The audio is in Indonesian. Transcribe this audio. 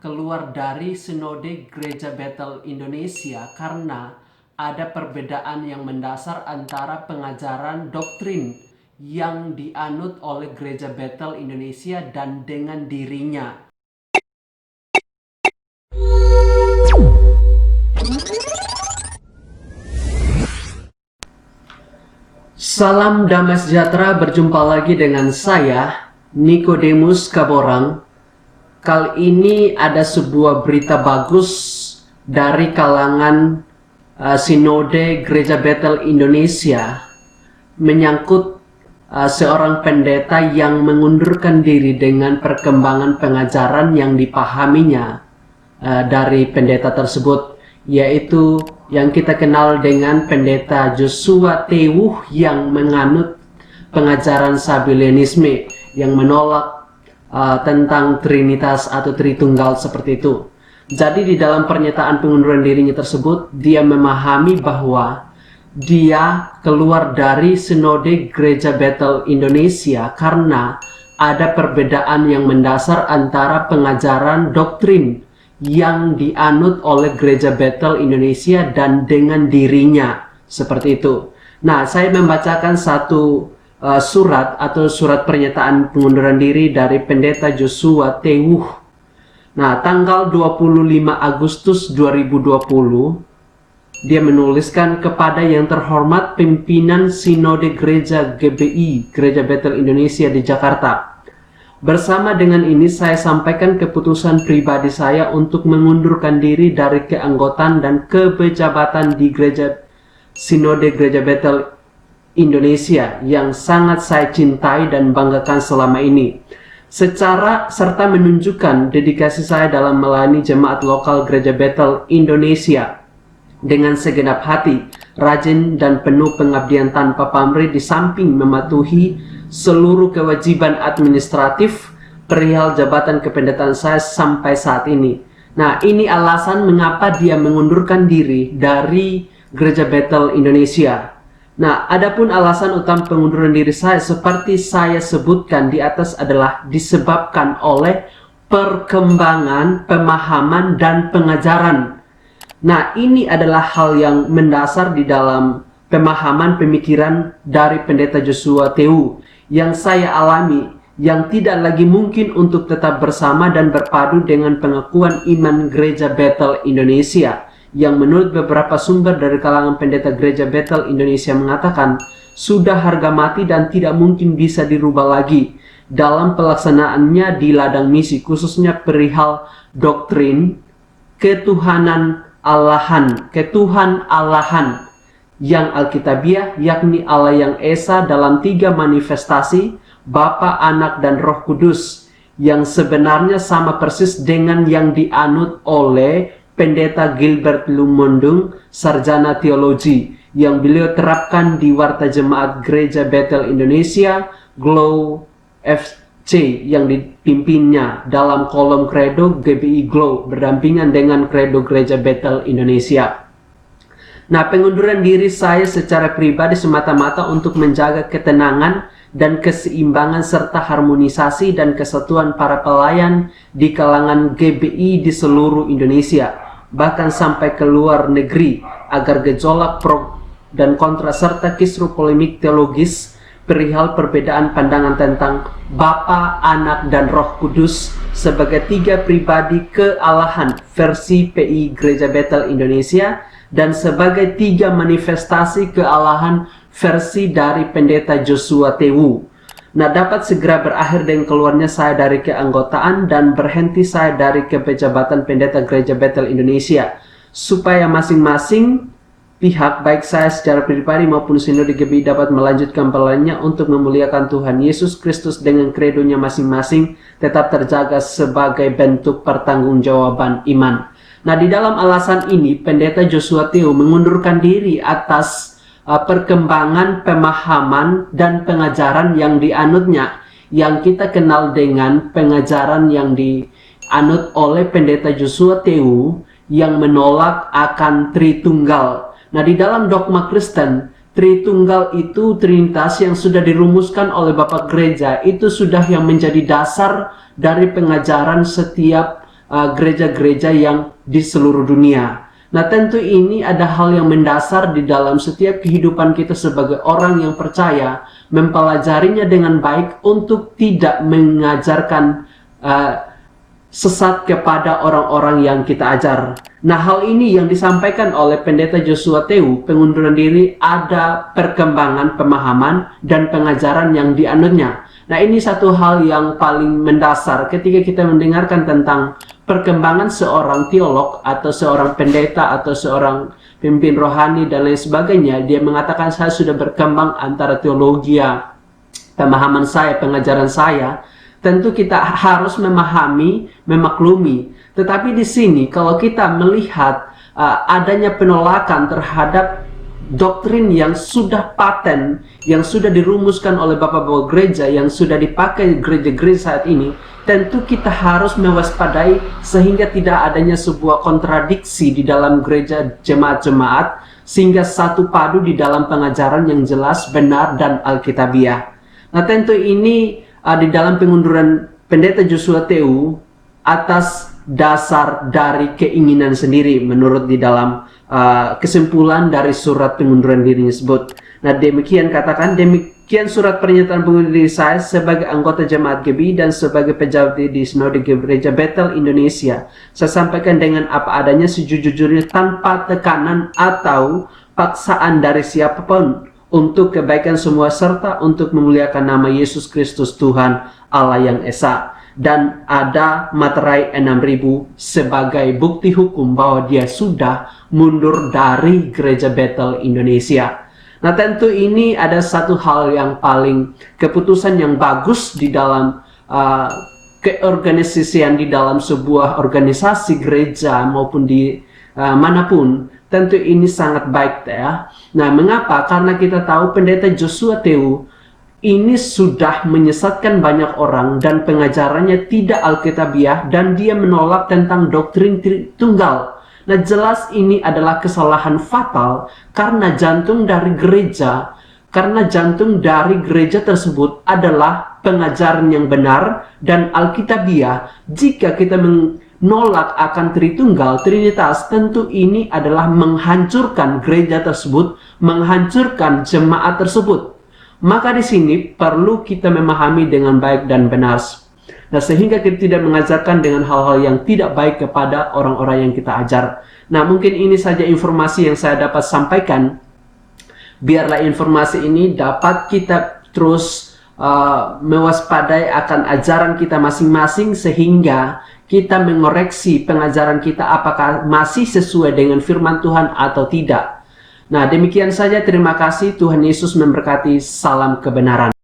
keluar dari Sinode Gereja Bethel Indonesia karena ada perbedaan yang mendasar antara pengajaran doktrin yang dianut oleh Gereja Bethel Indonesia dan dengan dirinya. Salam damai sejahtera, berjumpa lagi dengan saya, Nikodemus Kaborang. Kali ini ada sebuah berita bagus dari kalangan Sinode Gereja Bethel Indonesia menyangkut seorang pendeta yang mengundurkan diri dengan perkembangan pengajaran yang dipahaminya dari pendeta tersebut, yaitu yang kita kenal dengan pendeta Joshua Tewuh yang menganut pengajaran Sabellianisme yang menolak tentang Trinitas atau Tritunggal seperti itu. Jadi di dalam pernyataan pengunduran dirinya tersebut, dia memahami bahwa dia keluar dari Sinode Gereja Bethel Indonesia karena ada perbedaan yang mendasar antara pengajaran doktrin yang dianut oleh Gereja Bethel Indonesia dan dengan dirinya, seperti itu. Nah, saya membacakan satu surat atau surat pernyataan pengunduran diri dari pendeta Joshua Tewuh. Nah, tanggal 25 Agustus 2020, dia menuliskan, kepada yang terhormat pimpinan Sinode Gereja GBI, Gereja Bethel Indonesia di Jakarta. Bersama dengan ini saya sampaikan keputusan pribadi saya untuk mengundurkan diri dari keanggotaan dan kepejabatan di Gereja Sinode Gereja Bethel Indonesia yang sangat saya cintai dan banggakan selama ini, serta menunjukkan dedikasi saya dalam melayani jemaat lokal Gereja Bethel Indonesia dengan segenap hati, rajin dan penuh pengabdian tanpa pamrih, di samping mematuhi seluruh kewajiban administratif perihal jabatan kependetaan saya sampai saat ini. Nah, ini alasan mengapa dia mengundurkan diri dari Gereja Bethel Indonesia. Nah, adapun alasan utama pengunduran diri saya seperti saya sebutkan di atas adalah disebabkan oleh perkembangan, pemahaman, dan pengajaran. Nah, ini adalah hal yang mendasar di dalam pemahaman pemikiran dari pendeta Joshua Tewuh yang saya alami, yang tidak lagi mungkin untuk tetap bersama dan berpadu dengan pengakuan iman Gereja Bethel Indonesia, yang menurut beberapa sumber dari kalangan pendeta Gereja Bethel Indonesia mengatakan sudah harga mati dan tidak mungkin bisa dirubah lagi dalam pelaksanaannya di ladang misi, khususnya perihal doktrin ketuhanan Allahan yang alkitabiah, yakni Allah yang Esa dalam 3 manifestasi, Bapa, Anak, dan Roh Kudus, yang sebenarnya sama persis dengan yang dianut oleh pendeta Gilbert Lumondung, sarjana teologi, yang beliau terapkan di Warta Jemaat Gereja Bethel Indonesia, Glow FC, yang dipimpinnya dalam kolom kredo GBI Glow berdampingan dengan kredo Gereja Bethel Indonesia. Nah, pengunduran diri saya secara pribadi semata-mata untuk menjaga ketenangan dan keseimbangan serta harmonisasi dan kesatuan para pelayan di kalangan GBI di seluruh Indonesia, bahkan sampai ke luar negeri, agar gejolak pro dan kontra serta kisruh polemik teologis perihal perbedaan pandangan tentang Bapa, Anak, dan Roh Kudus sebagai 3 pribadi kealahan versi PI Gereja Bethel Indonesia dan sebagai 3 manifestasi kealahan versi dari pendeta Joshua Tewuh. Nah, dapat segera berakhir dengan keluarnya saya dari keanggotaan dan berhenti saya dari kepejabatan pendeta Gereja Bethel Indonesia, supaya masing-masing pihak, baik saya secara pribadi maupun Sinode GBI, dapat melanjutkan pelayanannya untuk memuliakan Tuhan Yesus Kristus dengan kredonya masing-masing tetap terjaga sebagai bentuk pertanggungjawaban iman. Nah, di dalam alasan ini, pendeta Joshua Tewuh mengundurkan diri atas perkembangan, pemahaman, dan pengajaran yang dianutnya, yang kita kenal dengan pengajaran yang dianut oleh pendeta Joshua Tewuh yang menolak akan Tritunggal. Nah, di dalam dogma Kristen, Tritunggal itu Trinitas yang sudah dirumuskan oleh Bapak Gereja, itu sudah yang menjadi dasar dari pengajaran setiap gereja-gereja yang di seluruh dunia. Nah, tentu ini ada hal yang mendasar di dalam setiap kehidupan kita sebagai orang yang percaya, mempelajarinya dengan baik untuk tidak mengajarkan sesat kepada orang-orang yang kita ajar. Nah, hal ini yang disampaikan oleh Pendeta Joshua Tewu, pengunduran diri, ada perkembangan pemahaman dan pengajaran yang dianutnya. Nah, ini satu hal yang paling mendasar ketika kita mendengarkan tentang perkembangan seorang teolog atau seorang pendeta atau seorang pemimpin rohani dan lain sebagainya. Dia mengatakan, saya sudah berkembang antara teologi, pemahaman saya, pengajaran saya. Tentu kita harus memahami, memaklumi. Tetapi di sini kalau kita melihat adanya penolakan terhadap doktrin yang sudah paten, yang sudah dirumuskan oleh bapak-bapak gereja, yang sudah dipakai gereja-gereja saat ini, tentu kita harus mewaspadai sehingga tidak adanya sebuah kontradiksi di dalam gereja jemaat-jemaat, sehingga satu padu di dalam pengajaran yang jelas, benar, dan alkitabiah. Nah, tentu ini di dalam pengunduran Pendeta Joshua Tewu atas dasar dari keinginan sendiri menurut di dalam kesimpulan dari surat pengunduran diri tersebut. Nah, demikian katakan, demikian surat pernyataan pengunduran diri saya sebagai anggota jemaat GBI dan sebagai pejabat di Sinode Gereja Bethel Indonesia. Saya sampaikan dengan apa adanya sejujurnya tanpa tekanan atau paksaan dari siapapun, untuk kebaikan semua serta untuk memuliakan nama Yesus Kristus Tuhan Allah yang Esa. Dan ada materai 6.000 sebagai bukti hukum bahwa dia sudah mundur dari Gereja Bethel Indonesia. Nah, tentu ini ada satu hal yang paling keputusan yang bagus di dalam keorganisasian di dalam sebuah organisasi gereja maupun di manapun. Tentu ini sangat baik ya. Nah, mengapa? Karena kita tahu Pendeta Joshua Tewu ini sudah menyesatkan banyak orang dan pengajarannya tidak alkitabiah dan dia menolak tentang doktrin tunggal. Nah, jelas ini adalah kesalahan fatal karena jantung dari gereja tersebut adalah pengajaran yang benar dan alkitabiah. Jika kita menolak akan Tritunggal, Trinitas, tentu ini adalah menghancurkan gereja tersebut, menghancurkan jemaat tersebut. Maka di sini perlu kita memahami dengan baik dan benar. Nah, sehingga kita tidak mengajarkan dengan hal-hal yang tidak baik kepada orang-orang yang kita ajar. Nah, mungkin ini saja informasi yang saya dapat sampaikan. Biarlah informasi ini dapat kita terus mewaspadai akan ajaran kita masing-masing sehingga kita mengoreksi pengajaran kita apakah masih sesuai dengan firman Tuhan atau tidak. Nah, demikian saja. Terima kasih. Tuhan Yesus memberkati. Salam kebenaran.